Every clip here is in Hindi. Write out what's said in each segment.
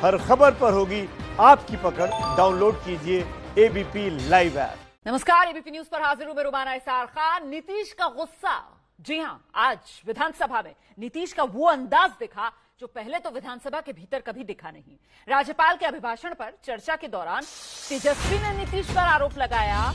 हर खबर पर होगी आपकी पकड़। डाउनलोड कीजिए एबीपी लाइव ऐप। नमस्कार, एबीपी न्यूज पर हाजिर हूं मैं रुमाना इसार खान। नीतीश का गुस्सा, जी हां, आज विधानसभा में नीतीश का वो अंदाज दिखा जो पहले तो विधानसभा के भीतर कभी दिखा नहीं। राज्यपाल के अभिभाषण पर चर्चा के दौरान तेजस्वी ने नीतीश पर आरोप लगाया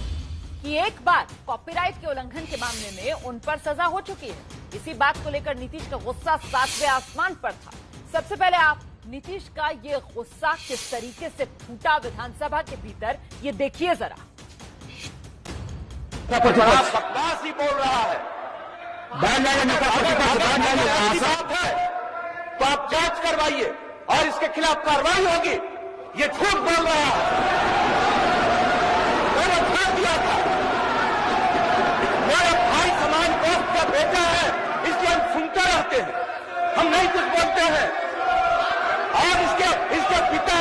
कि एक बार कॉपीराइट के उल्लंघन के मामले में उन पर सजा हो चुकी है। इसी बात को लेकर नीतीश का गुस्सा 7वें आसमान पर था। सबसे पहले आप नीतीश का ये गुस्सा किस तरीके से फूटा विधानसभा के भीतर, ये देखिए जरा। बकवास ही बोल रहा है। तो आप जांच करवाइए और इसके खिलाफ कार्रवाई होगी। ये झूठ बोल रहा है। मैंने झूठ दिया था। मेरा भाई समान दोस्त का बेटा है, इसलिए हम सुनते रहते हैं, हम नहीं कुछ बोलते हैं। और इसके पिता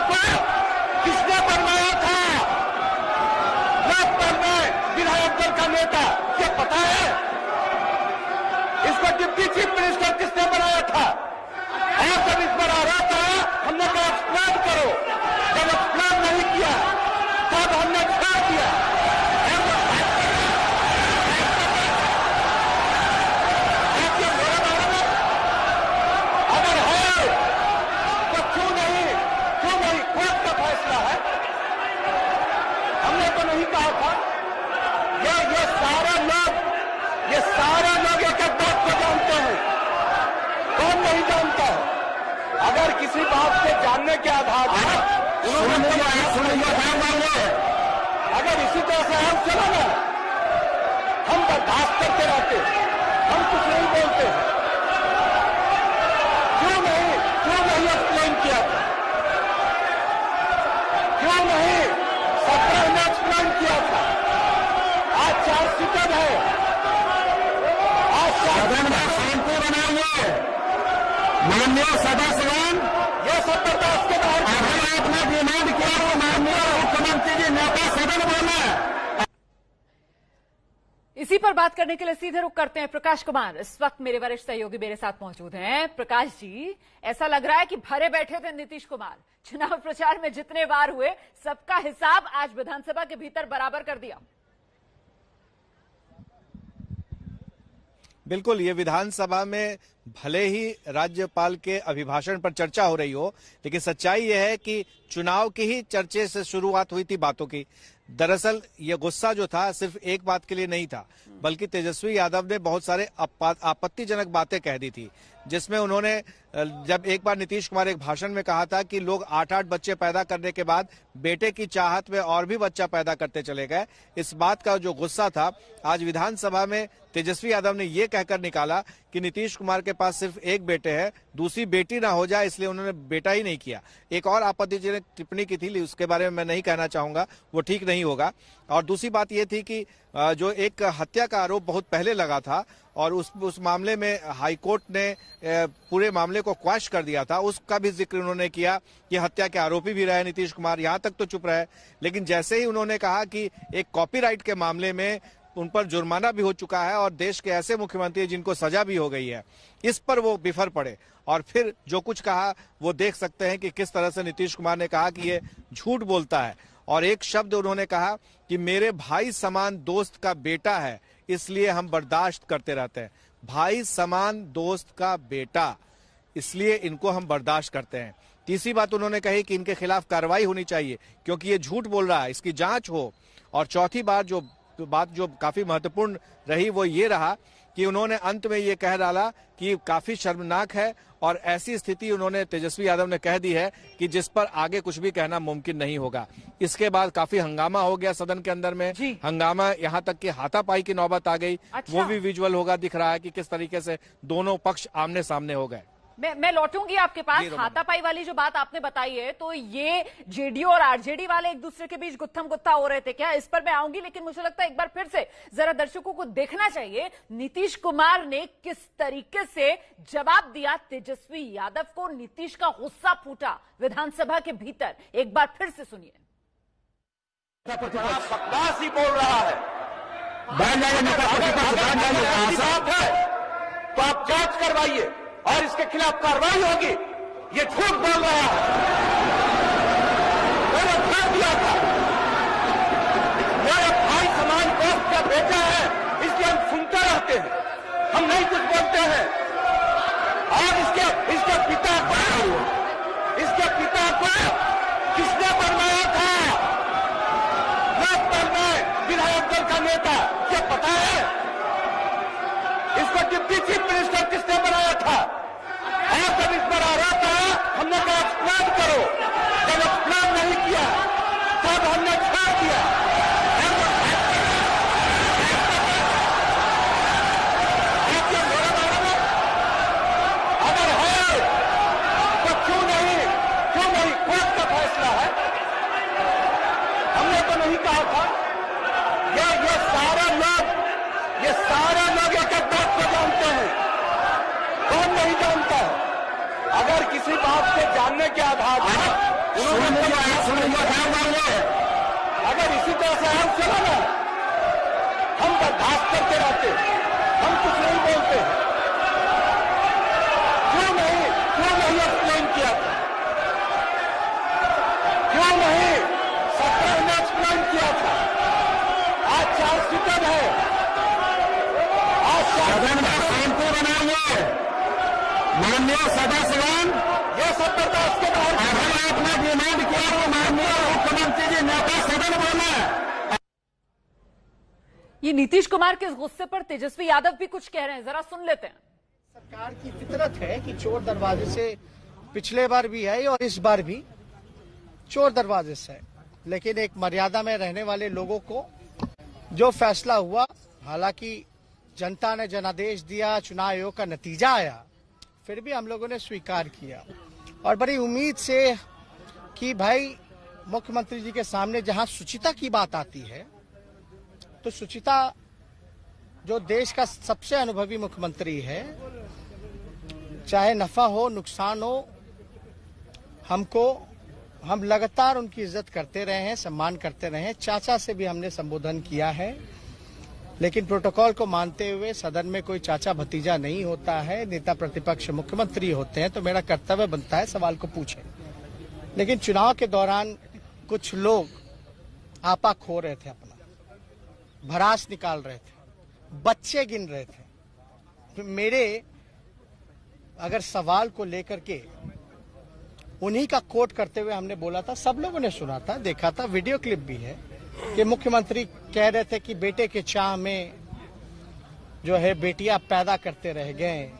को किसने बनवाया था? विधायक दल का नेता, ये पता है? इसको डिप्टी चीफ मिनिस्टर किसने बनाया था? और जब इस पर आरोप आया, हमने कहा एक्सप्लेन करो। जब एक्सप्लेन नहीं किया तब हमने छोड़ दिया। अगर है तो क्यों नहीं कोर्ट का फैसला है। हमने तो नहीं कहा था। ये सारे लोग एक एक बात को जानते हैं। कौन नहीं जानता है? अगर किसी बात के जानने के आधार पर अगर इसी तरह से हम चलो ना, हम बर्दाश्त करते रहते हैं, हम कुछ नहीं बोलते हैं। क्यों नहीं एक्सप्लेन किया था? क्यों नहीं 17 में एक्सप्लेन किया था? आज चार्जशीटेड है। आज सदन में शांति बनाइए। माननीय सदस्यगण, ये सब बर्दाश्त के बाहर आपने डिमांड किया है। माननीय मुख्यमंत्री जी, नेता सदन बोले। इसी पर बात करने के लिए सीधे रुख करते हैं प्रकाश कुमार। इस वक्त मेरे वरिष्ठ सहयोगी मेरे साथ मौजूद हैं। प्रकाश जी, ऐसा लग रहा है कि भरे बैठे थे नीतीश कुमार। चुनाव प्रचार में जितने बार हुए, सबका हिसाब आज विधानसभा के भीतर बराबर कर दिया। बिल्कुल, ये विधानसभा में भले ही राज्यपाल के अभिभाषण पर चर्चा हो रही हो, लेकिन सच्चाई यह है कि चुनाव की ही चर्चे से शुरुआत हुई थी बातों की। दरअसल ये गुस्सा जो था सिर्फ एक बात के लिए नहीं था, बल्कि तेजस्वी यादव ने बहुत सारे आपत्तिजनक बातें कह दी थी, जिसमें उन्होंने जब एक बार नीतीश कुमार एक भाषण में कहा था कि लोग 8-8 बच्चे पैदा करने के बाद बेटे की चाहत में और भी बच्चा पैदा करते चले गए। इस बात का जो गुस्सा था आज विधानसभा में तेजस्वी यादव ने ये कहकर निकाला कि नीतीश कुमार के पास सिर्फ एक बेटे है, दूसरी बेटी ना हो जाए, इसलिए उन्होंने बेटा ही नहीं किया। एक और आपत्तिजनक टिप्पणी की थी, उसके बारे में मैं नहीं कहना चाहूंगा, वो ठीक नहीं होगा। और दूसरी बात ये थी कि जो एक हत्या का आरोप बहुत पहले लगा था और उस मामले में हाईकोर्ट ने पूरे मामले को क्वैश कर दिया था, उसका भी जिक्र उन्होंने किया कि हत्या के आरोपी भी रहे नीतीश कुमार। यहां तक तो चुप रहे, लेकिन जैसे ही उन्होंने कहा कि एक कॉपीराइट के मामले में उन पर जुर्माना भी हो चुका है और देश के ऐसे मुख्यमंत्री जिनको सजा भी हो गई है, इस पर वो बिफर पड़े और फिर जो कुछ कहा वो देख सकते हैं कि किस तरह से नीतीश कुमार ने कहा कि ये झूठ बोलता है। और एक शब्द उन्होंने कहा कि मेरे भाई समान दोस्त का बेटा है, इसलिए हम बर्दाश्त करते रहते हैं। भाई समान दोस्त का बेटा, इसलिए इनको हम बर्दाश्त करते हैं। तीसरी बात उन्होंने कही कि इनके खिलाफ कार्रवाई होनी चाहिए क्योंकि ये झूठ बोल रहा है, इसकी जांच हो। और चौथी बात जो काफी महत्वपूर्ण रही वो ये रहा कि उन्होंने अंत में ये कह डाला कि काफी शर्मनाक है और ऐसी स्थिति उन्होंने तेजस्वी यादव ने कह दी है कि जिस पर आगे कुछ भी कहना मुमकिन नहीं होगा। इसके बाद काफी हंगामा हो गया सदन के अंदर में, हंगामा यहाँ तक कि हाथापाई की नौबत आ गई। अच्छा। वो भी विजुअल होगा, दिख रहा है कि किस तरीके से दोनों पक्ष आमने सामने हो गए। मैं लौटूंगी आपके पास। हाथापाई वाली जो बात आपने बताई है, तो ये जेडीयू और आरजेडी वाले एक दूसरे के बीच गुत्थम गुत्था हो रहे थे क्या? इस पर मैं आऊंगी, लेकिन मुझे लगता है एक बार फिर से जरा दर्शकों को देखना चाहिए नीतीश कुमार ने किस तरीके से जवाब दिया तेजस्वी यादव को। नीतीश का गुस्सा फूटा विधानसभा के भीतर, एक बार फिर से सुनिए। बकवास ही बोल रहा है। तो आप जांच करवाइए और इसके खिलाफ कार्रवाई होगी। ये झूठ बोल रहा है। मैंने छोड़ दिया था, मेरे भाई समान दोस्त का बेटा है, इसलिए हम सुनते रहते हैं, हम नहीं कुछ बोलते हैं। और इसके पिता को किसने बनवाया था? लोकपाल में विधायक दल का नेता, ये पता है? इसको डिप्टी चीफ मिनिस्टर किसने बनाया था? और जब इस पर आरोप आया, हमने कहा एक्सप्लेन करो। जब एक्सप्लेन नहीं किया तब हमने छोड़ दिया। अगर है तो क्यों नहीं कोर्ट का फैसला है। हमने तो नहीं कहा था। ये सारे लोग एक एक बात को जानते हैं, कौन नहीं जानता है। अगर किसी बात को जानने के आधार पर अगर इसी तरह से हम चलो ना, हम बर्दाश्त करते रहते, हम कुछ नहीं बोलते। क्यों नहीं एक्सप्लेन किया था? क्यों नहीं 17 में एक्सप्लेन किया था? आज चार्जशीटेड है, आज सदन में शांति बनाइए। माननीय सदस्यगण, ये सब बर्दाश्त के बाहर आपने डिमांड किया वो माननीय मुख्यमंत्री जी नेता सदन बोले। ये नीतीश कुमार के इस गुस्से पर तेजस्वी यादव भी कुछ कह रहे हैं, जरा सुन लेते हैं। सरकार की फितरत है कि चोर दरवाजे से, पिछले बार भी है और इस बार भी चोर दरवाजे से है, लेकिन एक मर्यादा में रहने वाले लोगों को जो फैसला हुआ, हालांकि जनता ने जनादेश दिया, चुनाव आयोग का नतीजा आया, फिर भी हम लोगों ने स्वीकार किया और बड़ी उम्मीद से कि भाई मुख्यमंत्री जी के सामने जहां शुचिता की बात आती है तो शुचिता जो देश का सबसे अनुभवी मुख्यमंत्री है, चाहे नफा हो नुकसान हो, हम लगातार उनकी इज्जत करते रहे हैं, सम्मान करते रहे हैं। चाचा से भी हमने संबोधन किया है, लेकिन प्रोटोकॉल को मानते हुए सदन में कोई चाचा भतीजा नहीं होता है। नेता प्रतिपक्ष मुख्यमंत्री होते हैं तो मेरा कर्तव्य बनता है सवाल को पूछें। लेकिन चुनाव के दौरान कुछ लोग आपा खो रहे थे, अपना भरास निकाल रहे थे, बच्चे गिन रहे थे। तो मेरे अगर सवाल को लेकर के उन्हीं का कोट करते हुए हमने बोला था, सब लोगों ने सुना था, देखा था, वीडियो क्लिप भी है कि मुख्यमंत्री कह रहे थे कि बेटे के चाह में जो है बेटियां पैदा करते रह गए।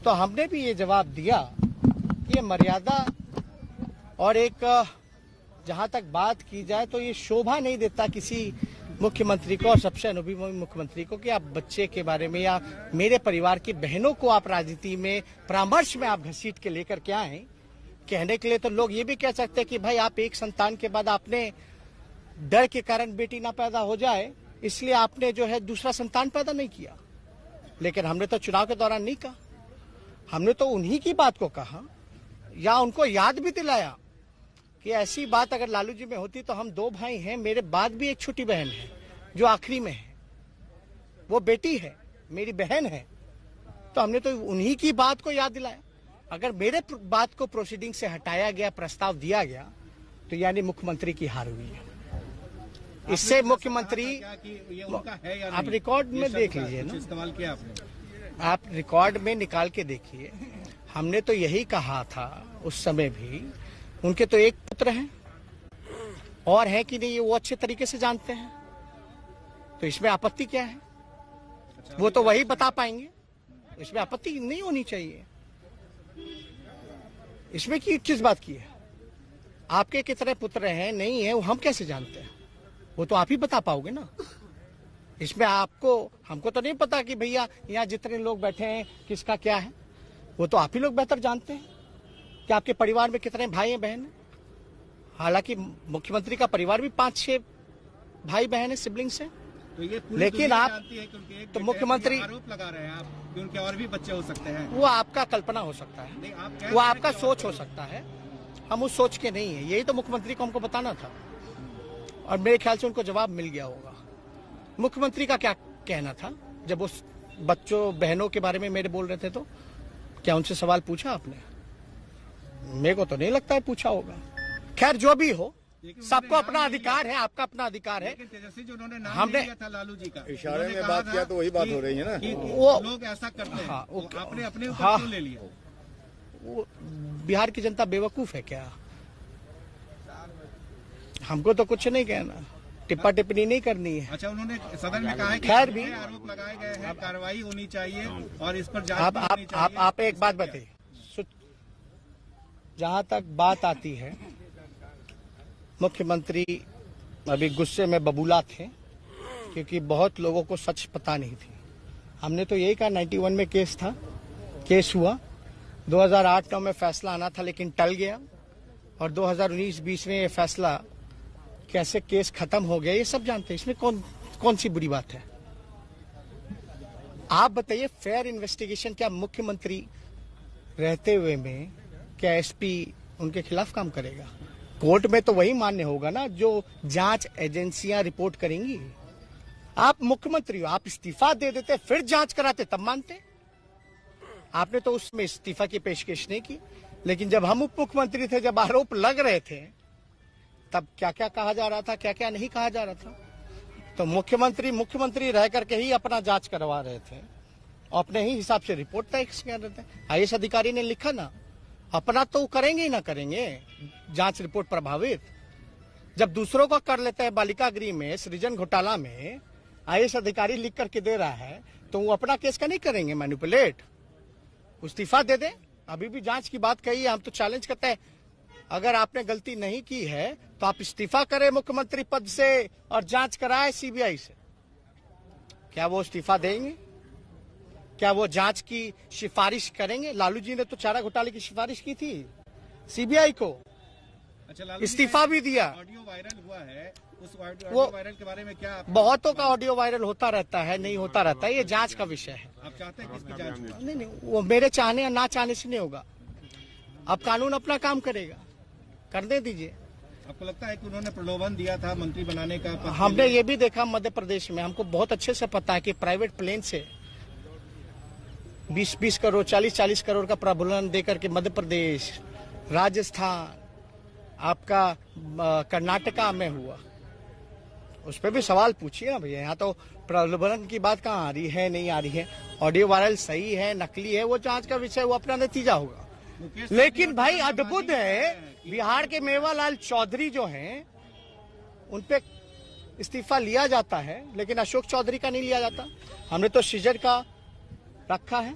तो हमने भी ये जवाब दिया कि ये मर्यादा और एक जहां तक बात की जाए तो ये शोभा नहीं देता किसी मुख्यमंत्री को और सबसे अनुभवी मुख्यमंत्री को कि आप बच्चे के बारे में या मेरे परिवार की बहनों को आप राजनीति में परामर्श में आप घसीट के लेकर के आए। कहने के लिए तो लोग ये भी कह सकते हैं कि भाई आप एक संतान के बाद आपने डर के कारण बेटी ना पैदा हो जाए इसलिए आपने जो है दूसरा संतान पैदा नहीं किया। लेकिन हमने तो चुनाव के दौरान नहीं कहा, हमने तो उन्हीं की बात को कहा या उनको याद भी दिलाया कि ऐसी बात अगर लालू जी में होती तो हम दो भाई हैं, मेरे बाद भी एक छोटी बहन है जो आखिरी में है, वो बेटी है, मेरी बहन है। तो हमने तो उन्हीं की बात को याद दिलाया। अगर मेरे बात को प्रोसीडिंग से हटाया गया, प्रस्ताव दिया गया, तो यानी मुख्यमंत्री की हार हुई है। इससे मुख्यमंत्री आप रिकॉर्ड में देख लीजिए ना, इस्तेमाल किया आपने, आप रिकॉर्ड में निकाल के देखिए। हमने तो यही कहा था उस समय भी, उनके तो एक पुत्र हैं और है कि नहीं वो अच्छे तरीके से जानते हैं, तो इसमें आपत्ति क्या है? वो तो वही बता पाएंगे, इसमें आपत्ति नहीं होनी चाहिए। इसमें की किस बात की है? आपके कितने पुत्र हैं नहीं है वो हम कैसे जानते हैं? वो तो आप ही बता पाओगे ना। इसमें आपको हमको तो नहीं पता कि भैया यहाँ जितने लोग बैठे हैं किसका क्या है, वो तो आप ही लोग बेहतर जानते हैं कि आपके परिवार में कितने भाई हैं बहन हैं। हालांकि मुख्यमंत्री का परिवार भी 5-6 भाई बहन है, सिबलिंग्स हैं। तो ये लेकिन आप तो मुख्यमंत्री आरोप लगा रहे हैं आप कि उनके और भी बच्चे हो सकते हैं। वो आपका कल्पना हो सकता है, वो आपका सोच हो सकता है, हम उस सोच के नहीं है। यही तो मुख्यमंत्री को हमको बताना था और मेरे ख्याल से उनको जवाब मिल गया होगा। मुख्यमंत्री का क्या कहना था जब उस बच्चों बहनों के बारे में मेरे बोल रहे थे, तो क्या उनसे सवाल पूछा आपने? मेरे को तो नहीं लगता है पूछा होगा। खैर जो भी हो, सबको अपना अधिकार है, आपका अपना अधिकार है। तेजस्वी जी उन्होंने नाम हमने नहीं लिया था लालू जी का, इशारे में बात किया तो वही बात हो रही है ना कि वो लोग ऐसा करते हैं। हाँ, तो आपने अपने ऊपर हाँ, क्यों ले लिया? वो बिहार की जनता बेवकूफ है क्या? हमको तो कुछ नहीं कहना, टिप्पा टिप्पणी नहीं करनी है। अच्छा, उन्होंने सदन में कहा है कि खैर भी आरोप लगाए गए हैं, कार्रवाई होनी चाहिए और इस पर जांच होनी चाहिए। आप एक बात बताइए, जहां तक बात आती है, मुख्यमंत्री अभी गुस्से में बबूला थे क्योंकि बहुत लोगों को सच पता नहीं थी। हमने तो यही कहा 91 में केस हुआ, 2008-9 में फैसला आना था लेकिन टल गया, और 2019-20 में ये फैसला कैसे केस खत्म हो गया ये सब जानते हैं। इसमें कौन सी बुरी बात है? आप बताइए, फेयर इन्वेस्टिगेशन क्या मुख्यमंत्री रहते हुए में क्या एसपी उनके खिलाफ काम करेगा? कोर्ट में तो वही मान्य होगा ना जो जांच एजेंसियां रिपोर्ट करेंगी। आप मुख्यमंत्री हो, आप इस्तीफा दे देते फिर जांच कराते तब मानते। आपने तो उसमें इस्तीफा की पेशकश नहीं की, लेकिन जब हम उप मुख्यमंत्री थे, जब आरोप लग रहे थे, तब क्या क्या कहा जा रहा था, क्या क्या नहीं कहा जा रहा था। तो मुख्यमंत्री रह करके ही अपना जांच करवा रहे थे, अपने ही हिसाब से रिपोर्ट तय कर रहे थे। आईएएस अधिकारी ने लिखा ना, अपना तो करेंगे ही ना करेंगे, जांच रिपोर्ट प्रभावित। जब दूसरों का कर लेते हैं, बालिका गृह में सृजन घोटाला में आईएएस अधिकारी लिख करके दे रहा है, तो वो अपना केस का नहीं करेंगे मैनिपुलेट? इस्तीफा दे दे। अभी भी जांच की बात कही है, हम तो चैलेंज करते हैं, अगर आपने गलती नहीं की है तो आप इस्तीफा करें मुख्यमंत्री पद से और जांच कराए सीबीआई से। क्या वो इस्तीफा देंगे? क्या वो जांच की सिफारिश करेंगे? लालू जी ने तो चारा घोटाले की सिफारिश की थी सीबीआई को, अच्छा, इस्तीफा भी दिया। ऑडियो वायरल हुआ है, उस वो ऑडियो वायरल के बारे में क्या बहुतों का ऑडियो वायरल होता रहता है, नहीं होता रहता है, ये जांच का विषय है। आप चाहते हैं कि इसकी जांच हो? नहीं, वो मेरे चाहने या ना चाहने से नहीं होगा। अब कानून अपना काम करेगा, करने दीजिए। आपको लगता है कि उन्होंने प्रलोभन दिया था मंत्री बनाने का? हमने ये भी देखा मध्य प्रदेश में, हमको बहुत अच्छे से पता है कि प्राइवेट प्लेन से 20-20 करोड़ 40-40 करोड़ का प्रलोभन देकर के मध्य प्रदेश, राजस्थान, आपका कर्नाटका में हुआ। उस पर भी सवाल पूछिए ना भैया, यहाँ तो प्रलोभन की बात कहाँ आ रही है, नहीं आ रही है। ऑडियो वायरल सही है नकली है, वो जांच का विषय, वो अपना नतीजा होगा। लेकिन भाई अद्भुत है, बिहार के मेवालाल चौधरी जो हैं, उनपे इस्तीफा लिया जाता है लेकिन अशोक चौधरी का नहीं लिया जाता। हमने तो सीजर का रखा है।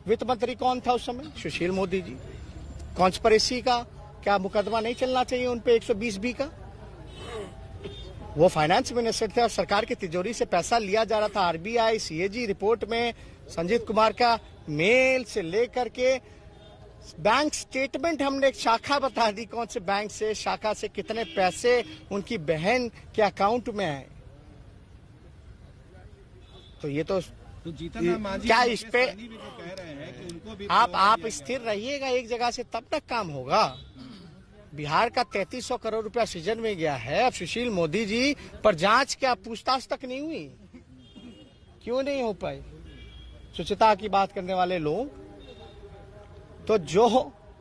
वित्त मंत्री कौन था उस समय? सुशील मोदी जी। कॉन्स्पिरेसी का क्या मुकदमा नहीं चलना चाहिए उनपे 120B का? वो फाइनेंस मिनिस्टर थे और सरकार की तिजोरी से पैसा लिया जा रहा था। आरबीआई सीएजी रिपोर्ट में संजीत कुमार का मेल से लेकर के बैंक स्टेटमेंट हमने एक शाखा बता दी, कौन से बैंक से, शाखा से कितने पैसे उनकी बहन के अकाउंट में आए। तो ये तो जीतन मांझी क्या इस पे भी जो कह रहे हैं कि उनको भी आप स्थिर रहिएगा एक जगह से, तब तक काम होगा। बिहार का 3300 करोड़ रुपया सृजन में गया है। अब सुशील मोदी जी पर जांच क्या पूछताछ तक नहीं हुई? क्यों नहीं हो पाई? शुचिता की बात करने वाले लोग तो जो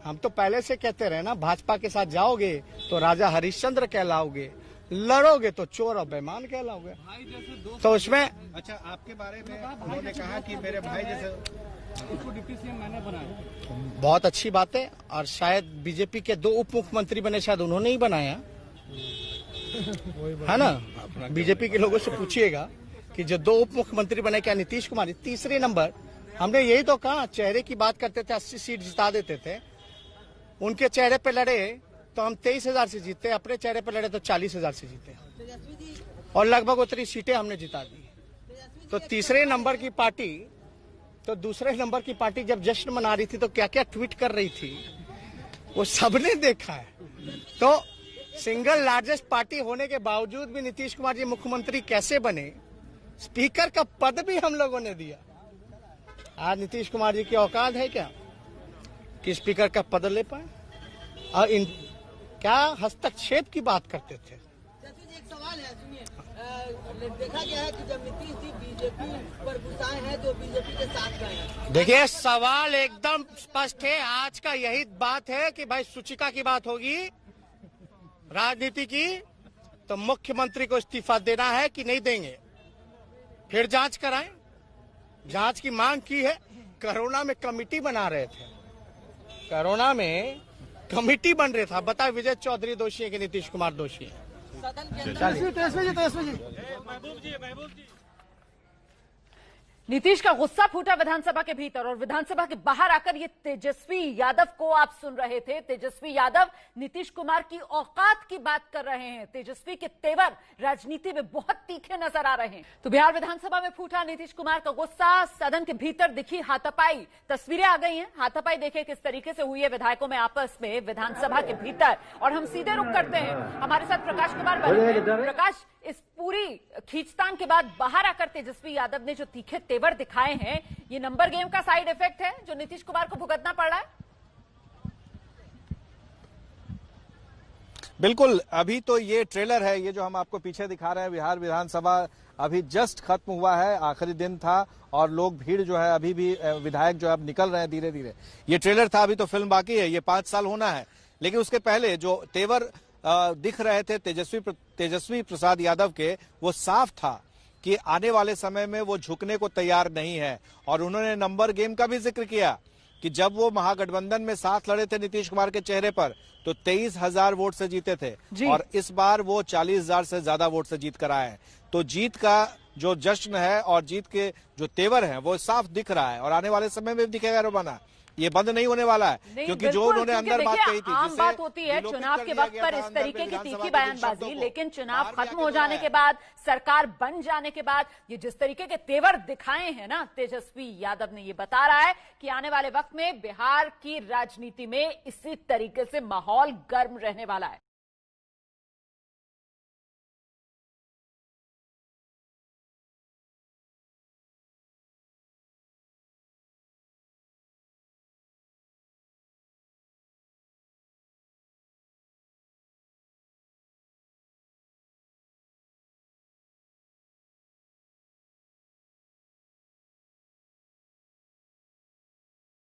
हम तो पहले से कहते रहे ना, भाजपा के साथ जाओगे तो राजा हरिश्चंद्र कहलाओगे, लड़ोगे तो चोर और बेईमान कहलाओगे। तो उसमें अच्छा, आपके बारे में उन्होंने कहा कि मेरे भाई जैसे उसको डिप्टी सीएम मैंने बनाया। बहुत अच्छी बात है, और शायद बीजेपी के 2 उप मुख्यमंत्री बने, शायद उन्होंने ही बनाया है ना। बीजेपी के लोगों से पूछिएगा कि जो 2 उप मुख्यमंत्री बने, क्या नीतीश कुमार? तीसरे नंबर हमने यही तो कहा, चेहरे की बात करते थे, 80 सीट जिता देते थे। उनके चेहरे पे लड़े तो हम 23,000 से जीते, अपने चेहरे पे लड़े तो 40,000 से जीते, और लगभग उतनी सीटें हमने जिता दी। तो तीसरे नंबर की पार्टी, तो दूसरे नंबर की पार्टी जब जश्न मना रही थी तो क्या क्या ट्वीट कर रही थी वो सबने देखा है। तो सिंगल लार्जेस्ट पार्टी होने के बावजूद भी नीतीश कुमार जी मुख्यमंत्री कैसे बने? स्पीकर का पद भी हम लोगों ने दिया। आज नीतीश कुमार जी की औकात है क्या कि स्पीकर का पद ले पाए? और इन क्या हस्तक्षेप की बात करते थे। एक सवाल है, सुनिए, देखा गया है कि जब नीतीश जी बीजेपी पर गुस्साए हैं तो बीजेपी के साथ गए हैं। देखिए, सवाल एकदम स्पष्ट है। आज का यही बात है कि भाई सूचिका की बात होगी राजनीति की, तो मुख्यमंत्री को इस्तीफा देना है कि नहीं देंगे, फिर जांच कराएं। जांच की मांग की है। कोरोना में कमेटी बना रहे थे, कोरोना में कमेटी बन रहा था। बताए विजय चौधरी दोषी है कि नीतीश कुमार दोषी है? नीतीश का गुस्सा फूटा विधानसभा के भीतर और विधानसभा के बाहर आकर ये तेजस्वी यादव को आप सुन रहे थे। तेजस्वी यादव नीतीश कुमार की औकात की बात कर रहे हैं। तेजस्वी के तेवर राजनीति में बहुत तीखे नजर आ रहे हैं। तो बिहार विधानसभा में फूटा नीतीश कुमार का गुस्सा, सदन के भीतर दिखी हाथापाई, तस्वीरें आ गई हैं। हाथापाई देखे किस तरीके से हुई है विधायकों में आपस में विधानसभा के भीतर। और हम सीधे रुख करते हैं, हमारे साथ प्रकाश कुमार बने हैं। प्रकाश, इस पूरी खींचतान के बाद बाहर आकर तेजस्वी यादव ने जो तीखे तेवर दिखाए हैं, ये नंबर गेम का साइड इफेक्ट है जो नीतीश कुमार को भुगतना पड़ रहा है? बिल्कुल, अभी तो ये ट्रेलर है, ये जो हम आपको पीछे दिखा रहे हैं। बिहार विधानसभा अभी जस्ट खत्म हुआ है, आखिरी दिन था और लोग भीड़ जो है अभी भी विधायक जो है अब निकल रहे हैं धीरे धीरे। ये ट्रेलर था, अभी तो फिल्म बाकी है, ये 5 साल होना है। लेकिन उसके पहले जो तेवर दिख रहे थे तेजस्वी प्रसाद यादव के, वो साफ था कि आने वाले समय में वो झुकने को तैयार नहीं है। और उन्होंने नंबर गेम का भी जिक्र किया कि जब वो महागठबंधन में साथ लड़े थे नीतीश कुमार के चेहरे पर तो 23,000 वोट से जीते थे और इस बार वो 40,000 से ज्यादा वोट से जीत कर आए हैं। तो जीत का जो जश्न है और जीत के जो तेवर हैं वो साफ दिख रहा है और आने वाले समय में भी दिखेगा रोमाना। ये बंद नहीं होने वाला है, क्योंकि जो उन्होंने अंदर बात कही थी, आम बात होती है चुनाव के वक्त पर इस तरीके की तीखी बयानबाजी, लेकिन चुनाव खत्म हो जाने के बाद, सरकार बन जाने के बाद ये जिस तरीके के तेवर दिखाए हैं ना तेजस्वी यादव ने, ये बता रहा है कि आने वाले वक्त में बिहार की राजनीति में इसी तरीके से माहौल गर्म रहने वाला है।